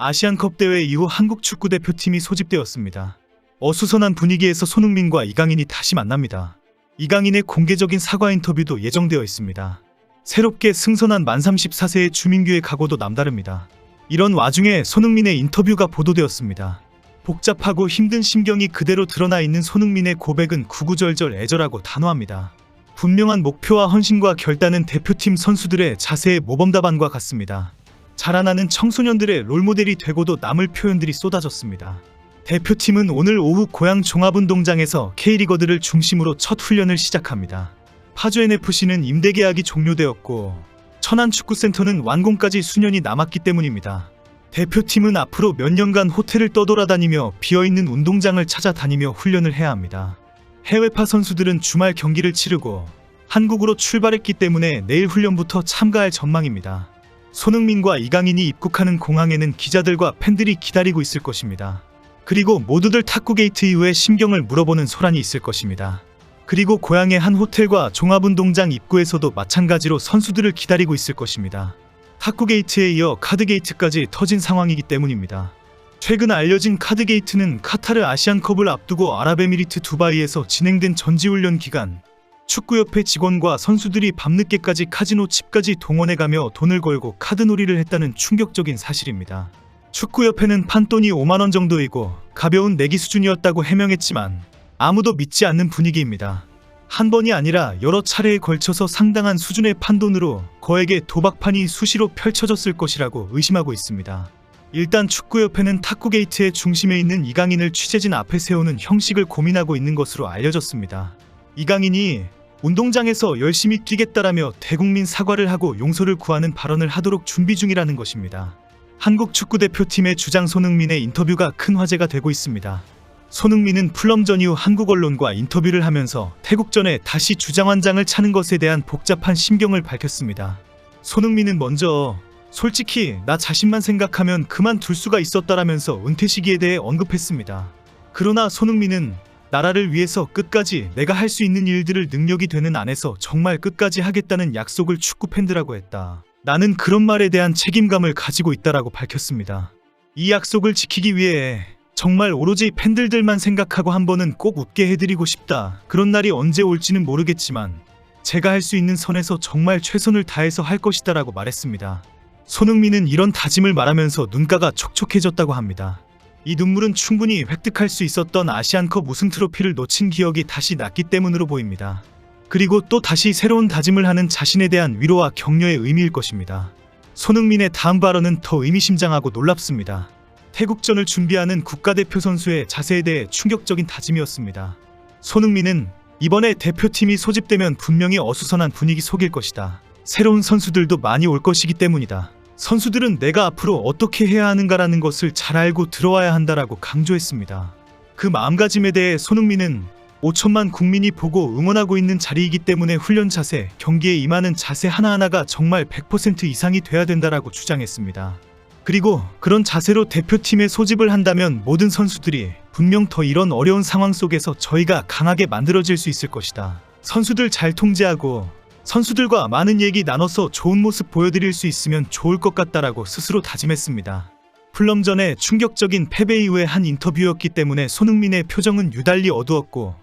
아시안컵 대회 이후 한국 축구대표팀이 소집되었습니다. 어수선한 분위기에서 손흥민과 이강인이 다시 만납니다. 이강인의 공개적인 사과 인터뷰도 예정되어 있습니다. 새롭게 승선한 만 34세의 주민규의 각오도 남다릅니다. 이런 와중에 손흥민의 인터뷰가 보도되었습니다. 복잡하고 힘든 심경이 그대로 드러나 있는 손흥민의 고백은 구구절절 애절하고 단호합니다. 분명한 목표와 헌신과 결단은 대표팀 선수들의 자세의 모범답안과 같습니다. 자라나는 청소년들의 롤모델이 되고도 남을 표현들이 쏟아졌습니다. 대표팀은 오늘 오후 고양 종합운동장에서 K리거들을 중심으로 첫 훈련을 시작합니다. 파주NFC는 임대 계약이 종료되었고 천안축구센터는 완공까지 수년이 남았기 때문입니다. 대표팀은 앞으로 몇 년간 호텔을 떠돌아다니며 비어있는 운동장을 찾아다니며 훈련을 해야 합니다. 해외파 선수들은 주말 경기를 치르고 한국으로 출발했기 때문에 내일 훈련부터 참가할 전망입니다. 손흥민과 이강인이 입국하는 공항에는 기자들과 팬들이 기다리고 있을 것입니다. 그리고 모두들 탁구게이트 이후에 심경을 물어보는 소란이 있을 것입니다. 그리고 고향의 한 호텔과 종합운동장 입구에서도 마찬가지로 선수들을 기다리고 있을 것입니다. 탁구게이트에 이어 카드게이트까지 터진 상황이기 때문입니다. 최근 알려진 카드게이트는 카타르 아시안컵을 앞두고 아랍에미리트 두바이에서 진행된 전지훈련 기간 축구협회 직원과 선수들이 밤늦게까지 카지노 칩까지 동원해가며 돈을 걸고 카드놀이를 했다는 충격적인 사실입니다. 축구협회는 판돈이 5만원 정도이고 가벼운 내기 수준이었다고 해명했지만 아무도 믿지 않는 분위기입니다. 한 번이 아니라 여러 차례에 걸쳐서 상당한 수준의 판돈으로 거액의 도박판이 수시로 펼쳐졌을 것이라고 의심하고 있습니다. 일단 축구협회는 탁구게이트의 중심에 있는 이강인을 취재진 앞에 세우는 형식을 고민하고 있는 것으로 알려졌습니다. 이강인이 운동장에서 열심히 뛰겠다라며 대국민 사과를 하고 용서를 구하는 발언을 하도록 준비 중이라는 것입니다. 한국 축구대표팀의 주장 손흥민의 인터뷰가 큰 화제가 되고 있습니다. 손흥민은 풀럼전 이후 한국 언론과 인터뷰를 하면서 태국전에 다시 주장환장을 차는 것에 대한 복잡한 심경을 밝혔습니다. 손흥민은 먼저 솔직히 나 자신만 생각하면 그만둘 수가 있었다라면서 은퇴 시기에 대해 언급했습니다. 그러나 손흥민은 나라를 위해서 끝까지 내가 할 수 있는 일들을 능력이 되는 안에서 정말 끝까지 하겠다는 약속을 축구 팬들하고 했다. 나는 그런 말에 대한 책임감을 가지고 있다라고 밝혔습니다. 이 약속을 지키기 위해 정말 오로지 팬들만 생각하고 한 번은 꼭 웃게 해드리고 싶다. 그런 날이 언제 올지는 모르겠지만 제가 할 수 있는 선에서 정말 최선을 다해서 할 것이다 라고 말했습니다. 손흥민은 이런 다짐을 말하면서 눈가가 촉촉해졌다고 합니다. 이 눈물은 충분히 획득할 수 있었던 아시안컵 우승 트로피를 놓친 기억이 다시 났기 때문으로 보입니다. 그리고 또 다시 새로운 다짐을 하는 자신에 대한 위로와 격려의 의미일 것입니다. 손흥민의 다음 발언은 더 의미심장하고 놀랍습니다. 태국전을 준비하는 국가대표 선수의 자세에 대해 충격적인 다짐이었습니다. 손흥민은 이번에 대표팀이 소집되면 분명히 어수선한 분위기 속일 것이다. 새로운 선수들도 많이 올 것이기 때문이다. 선수들은 내가 앞으로 어떻게 해야 하는가라는 것을 잘 알고 들어와야 한다라고 강조했습니다. 그 마음가짐에 대해 손흥민은 5천만 국민이 보고 응원하고 있는 자리이기 때문에 훈련 자세, 경기에 임하는 자세 하나하나가 정말 100% 이상이 돼야 된다라고 주장했습니다. 그리고 그런 자세로 대표팀에 소집을 한다면 모든 선수들이 분명 더 이런 어려운 상황 속에서 저희가 강하게 만들어질 수 있을 것이다. 선수들 잘 통제하고 선수들과 많은 얘기 나눠서 좋은 모습 보여드릴 수 있으면 좋을 것 같다라고 스스로 다짐했습니다. 풀럼전의 충격적인 패배 이후의 한 인터뷰였기 때문에 손흥민의 표정은 유달리 어두웠고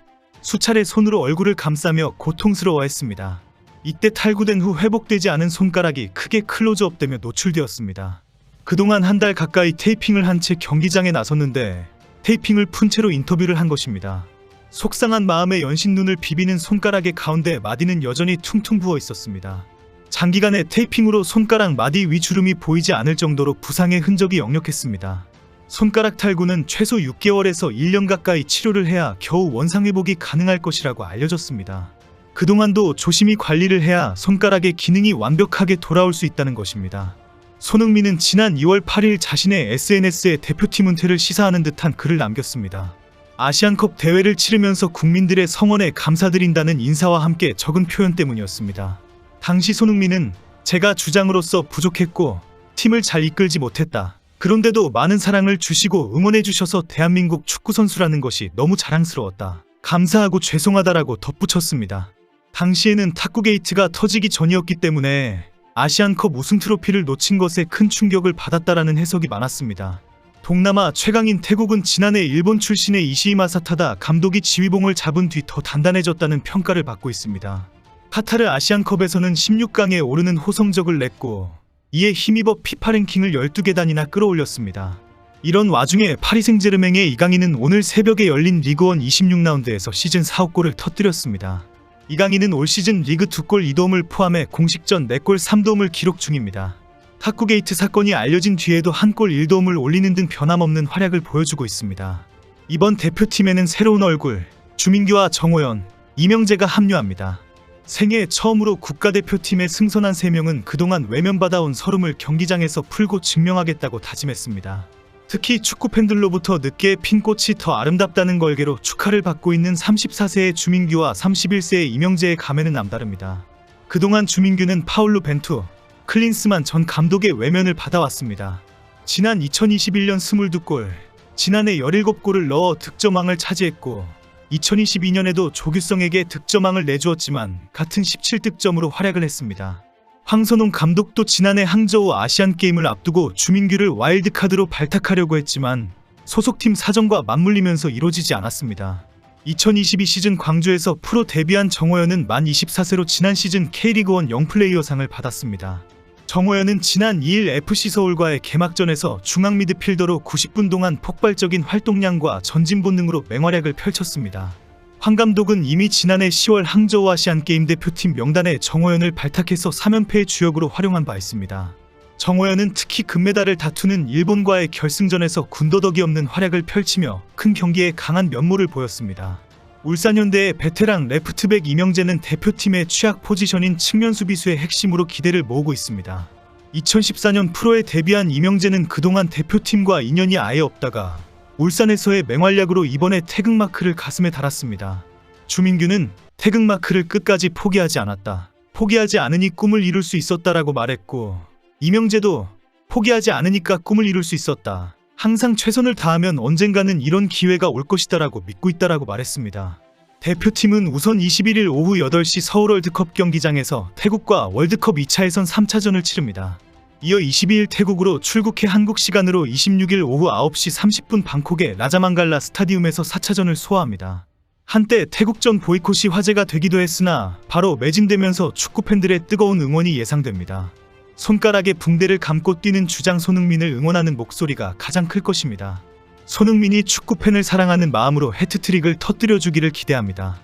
수차례 손으로 얼굴을 감싸며 고통스러워했습니다. 이때 탈구된 후 회복되지 않은 손가락이 크게 클로즈업되며 노출되었습니다. 그동안 한 달 가까이 테이핑을 한 채 경기장에 나섰는데 테이핑을 푼 채로 인터뷰를 한 것입니다. 속상한 마음에 연신 눈을 비비는 손가락의 가운데 마디는 여전히 퉁퉁 부어 있었습니다. 장기간의 테이핑으로 손가락 마디 위 주름이 보이지 않을 정도로 부상의 흔적이 역력했습니다. 손가락 탈구는 최소 6개월에서 1년 가까이 치료를 해야 겨우 원상회복이 가능할 것이라고 알려졌습니다. 그동안도 조심히 관리를 해야 손가락의 기능이 완벽하게 돌아올 수 있다는 것입니다. 손흥민은 지난 2월 8일 자신의 SNS에 대표팀 은퇴를 시사하는 듯한 글을 남겼습니다. 아시안컵 대회를 치르면서 국민들의 성원에 감사드린다는 인사와 함께 적은 표현 때문이었습니다. 당시 손흥민은 제가 주장으로서 부족했고 팀을 잘 이끌지 못했다. 그런데도 많은 사랑을 주시고 응원해 주셔서 대한민국 축구선수라는 것이 너무 자랑스러웠다. 감사하고 죄송하다라고 덧붙였습니다. 당시에는 탁구게이트가 터지기 전이었기 때문에 아시안컵 우승 트로피를 놓친 것에 큰 충격을 받았다라는 해석이 많았습니다. 동남아 최강인 태국은 지난해 일본 출신의 이시이 마사타다 감독이 지휘봉을 잡은 뒤 더 단단해졌다는 평가를 받고 있습니다. 카타르 아시안컵에서는 16강에 오르는 호성적을 냈고 이에 힘입어 피파 랭킹을 12계단이나 끌어올렸습니다. 이런 와중에 파리 생제르맹의 이강인은 오늘 새벽에 열린 리그원 26라운드에서 시즌 4호 골을 터뜨렸습니다. 이강인은 올 시즌 리그 2골 2도움을 포함해 공식전 4골 3도움을 기록 중입니다. 탁구게이트 사건이 알려진 뒤에도 한 골 1도움을 올리는 등 변함없는 활약을 보여주고 있습니다. 이번 대표팀에는 새로운 얼굴, 주민규와 정호연, 이명재가 합류합니다. 생애 처음으로 국가대표팀에 승선한 3명은 그동안 외면받아온 서름을 경기장에서 풀고 증명하겠다고 다짐했습니다. 특히 축구팬들로부터 늦게 핀 꽃이 더 아름답다는 걸개로 축하를 받고 있는 34세의 주민규와 31세의 이명재의 감회는 남다릅니다. 그동안 주민규는 파울루 벤투, 클린스만 전 감독의 외면을 받아왔습니다. 지난 2021년 22골, 지난해 17골을 넣어 득점왕을 차지했고 2022년에도 조규성에게 득점왕을 내주었지만 같은 17득점으로 활약을 했습니다. 황선홍 감독도 지난해 항저우 아시안게임을 앞두고 주민규를 와일드카드로 발탁하려고 했지만 소속팀 사정과 맞물리면서 이루어지지 않았습니다. 2022 시즌 광주에서 프로 데뷔한 정호연은 만 24세로 지난 시즌 K리그1 영플레이어상을 받았습니다. 정호연은 지난 2일 FC서울과의 개막전에서 중앙 미드필더로 90분 동안 폭발적인 활동량과 전진 본능으로 맹활약을 펼쳤습니다. 황 감독은 이미 지난해 10월 항저우 아시안게임 대표팀 명단에 정호연을 발탁해서 3연패의 주역으로 활용한 바 있습니다. 정호연은 특히 금메달을 다투는 일본과의 결승전에서 군더더기 없는 활약을 펼치며 큰 경기에 강한 면모를 보였습니다. 울산현대의 베테랑 레프트백 이명재는 대표팀의 취약 포지션인 측면 수비수의 핵심으로 기대를 모으고 있습니다. 2014년 프로에 데뷔한 이명재는 그동안 대표팀과 인연이 아예 없다가 울산에서의 맹활약으로 이번에 태극마크를 가슴에 달았습니다. 주민규는 태극마크를 끝까지 포기하지 않았다. 포기하지 않으니 꿈을 이룰 수 있었다라고 말했고 이명재도 포기하지 않으니까 꿈을 이룰 수 있었다. 항상 최선을 다하면 언젠가는 이런 기회가 올 것이다라고 믿고 있다라고 말했습니다. 대표팀은 우선 21일 오후 8시 서울 월드컵 경기장에서 태국과 월드컵 2차 예선 3차전을 치릅니다. 이어 22일 태국으로 출국해 한국 시간으로 26일 오후 9시 30분 방콕의 라자망갈라 스타디움에서 4차전을 소화합니다. 한때 태국전 보이콧이 화제가 되기도 했으나 바로 매진되면서 축구팬들의 뜨거운 응원이 예상됩니다. 손가락에 붕대를 감고 뛰는 주장 손흥민을 응원하는 목소리가 가장 클 것입니다. 손흥민이 축구팬을 사랑하는 마음으로 해트트릭을 터뜨려주기를 기대합니다.